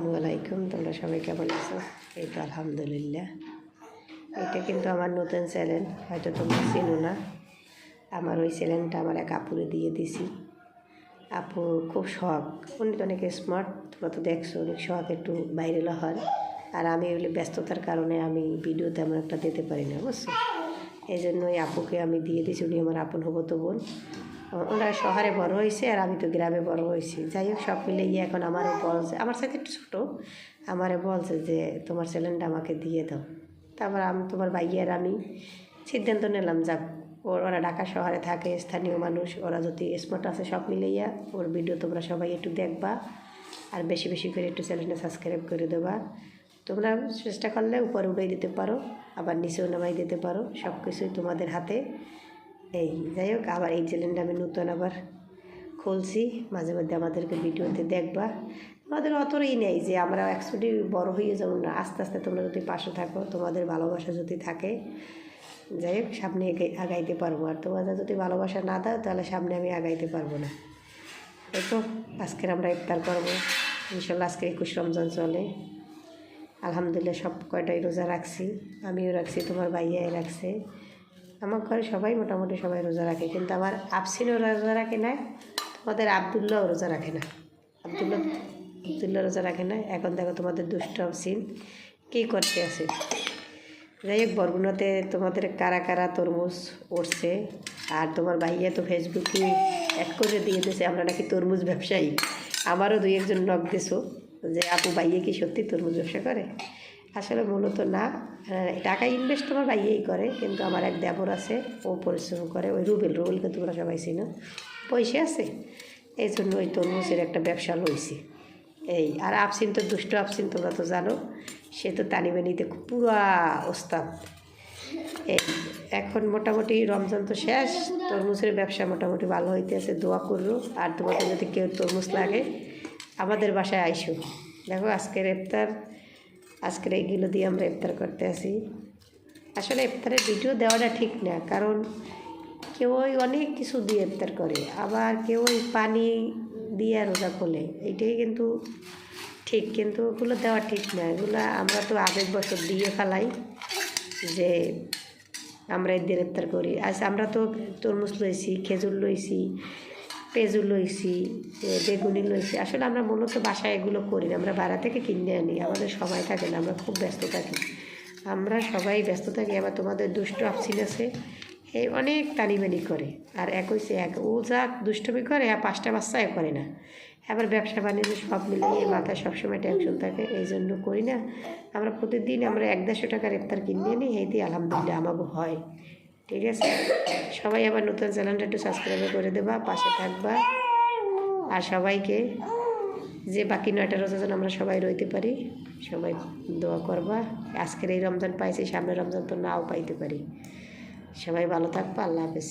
আসসালামু আলাইকুম। তোমরা সবাই কেমন আছো? এই তো আলহামদুলিল্লাহ। এটা কিন্তু আমার নতুন চ্যানেল, হয়তো তোমরা চিনো না। আমার ওই চ্যানেলটা আমার এক আপুরে দিয়ে দিছি। আপু খুব শখ, উনি তো অনেক স্মার্ট, তোমরা তো দেখছো, অনেক শখ একটু ভাইরাল হয়। আর আমি এগুলি ব্যস্ততার কারণে আমি ভিডিও তেমন একটা দিতে পারি না, বুঝছো। এই জন্য ওই আপুকে আমি দিয়ে দিয়েছি, উনি আমার আপন হবো তো বোন। ওরা শহরে বড় হয়েছে আর আমি তো গ্রামে বড় হয়েছি। যাই হোক, সব মিলে গিয়ে এখন আমারও বলছে, আমার সাথে একটু ছোটো, আমারে বলছে যে তোমার চ্যানেলটা আমাকে দিয়ে দাও। তারপর আমি তোমার ভাইয়ের আমি সিদ্ধান্ত নিলাম, যাক ওরা ঢাকা শহরে থাকে, স্থানীয় মানুষ, ওরা যদি স্মার্ট আছে, সব মিলাইয়া ওর ভিডিও তোমরা সবাই একটু দেখবা আর বেশি বেশি করে একটু চ্যানেলটা সাবস্ক্রাইব করে দেবা। তোমরা চেষ্টা করলে উপরে উঠাই দিতে পারো, আবার নিচেও নামাই দিতে পারো, সব কিছুই তোমাদের হাতে। এই যাই হোক, আবার এই চ্যানেলটা আমি নতুন আবার খুলছি, মাঝে মধ্যে আমাদেরকে ভিডিওতে দেখবা। আমাদের অতই নেই যে আমরা একচুয়ালি বড় হয়ে যাবো না, আস্তে আস্তে তোমরা যদি পাশে থাকো, তোমাদের ভালোবাসা যদি থাকে, যাই হোক সামনে আগাইতে পারবো। আর তোমাদের যদি ভালোবাসা না দাও, তাহলে সামনে আমি আগাইতে পারবো না। এই তো আজকের আমরা ইফতার করবো ইনশাল্লাহ। আজকে 21 রমজান চলে, আলহামদুলিল্লাহ সব কয়টাই রোজা রাখছি, আমিও রাখছি, তোমার ভাইয়াই রাখছে, আমার ঘরে সবাই মোটামুটি সবাই রোজা রাখে। কিন্তু আমার আফসিনও রোজা রাখে না, তোমাদের আবদুল্লাহও রোজা রাখে না। আবদুল্লাহ রোজা রাখে না। এখন দেখো তোমাদের দুষ্ট আফসিন কী করতে আছে। যাই হোক, বরগুনাতে তোমাদের কারা কারা তরমুজ উঠছে, আর তোমার ভাইয়া তো ফেসবুকে অ্যাড করে দিয়ে দিয়েছে আমরা নাকি তরমুজ ব্যবসায়ী। আমারও দুই একজন নক দিছো যে আপু ভাইয়া কি সত্যি তরমুজ ব্যবসা করে? আসলে মূলত না, টাকা ইনভেস্ট তোমার ভাইয়াই করে, কিন্তু আমার এক দেবর আছে, ও পরিশ্রম করে, ওই রুবেলকে তোমরা সবাই চিনো, পয়সা আছে, এই জন্য ওই তরমুজের একটা ব্যবসা লইছি। এই আর আফসিন তো দুষ্ট আফসিন, তোমরা তো জানো, সে তো তানিবানিতে পুরা ওস্তাদ। এই এখন মোটামুটি রমজান তো শেষ, তরমুজের ব্যবসা মোটামুটি ভালো হইতেছে, দোয়া করো। আর তোমাদের যদি কেউ তরমুজ লাগে আমাদের বাসায় আইসো। দেখো আজকের ইফতার, আজকের এইগুলো দিয়ে আমরা ইফতার করতে আসি। আসলে ইফতারের ভিডিও দেওয়াটা ঠিক না, কারণ কেউ অনেক কিছু দিয়ে ইফতার করে, আবার কেউ পানি দিয়ে রোজা খোলে, এইটাই কিন্তু ঠিক, কিন্তু ওগুলো দেওয়া ঠিক না। এগুলো আমরা তো আবেগ বছর দিয়ে ফেলাই যে আমরা ঈদের ইফতার করি। আজ আমরা তো তরমুজ লইছি, খেজুর লইছি, পেঁজু লইছি, বেগুনি লইছি। আসলে আমরা মূলত বাসায় এগুলো করি না, আমরা বাইরে থেকে কিনে আনি, আমাদের সময় থাকে না, আমরা খুব ব্যস্ত থাকি, আমরা সবাই ব্যস্ত থাকি। আবার তোমাদের দুষ্ট আফসিন আছে, এই অনেক টানিমানি করে, আর এক হয়েছে এক, ও যা দুষ্টমি করে আর 5টা বাচ্চাও করে না। আবার ব্যবসা বাণিজ্য সব মিলিয়ে মাথায় সবসময় টেনশন থাকে, এই জন্য করি না। আমরা প্রতিদিন আমরা 100-150 টাকার ইফতার কিনে নিই, এই দিয়ে আলহামদুলিল্লাহ আমাকে হয়। ঠিক আছে, সবাই আবার নতুন চ্যানেলটা একটু সাবস্ক্রাইব করে দেবা, পাশে থাকবা। আর সবাইকে যে বাকি 9টা রোজা যেন আমরা সবাই রইতে পারি, সবাই দোয়া করবা। আজকের এই রমজান পাইছি, সামনের রমজান তো নাও পাইতে পারি। সবাই ভালো থাকবা, আল্লাহ হাফেজ।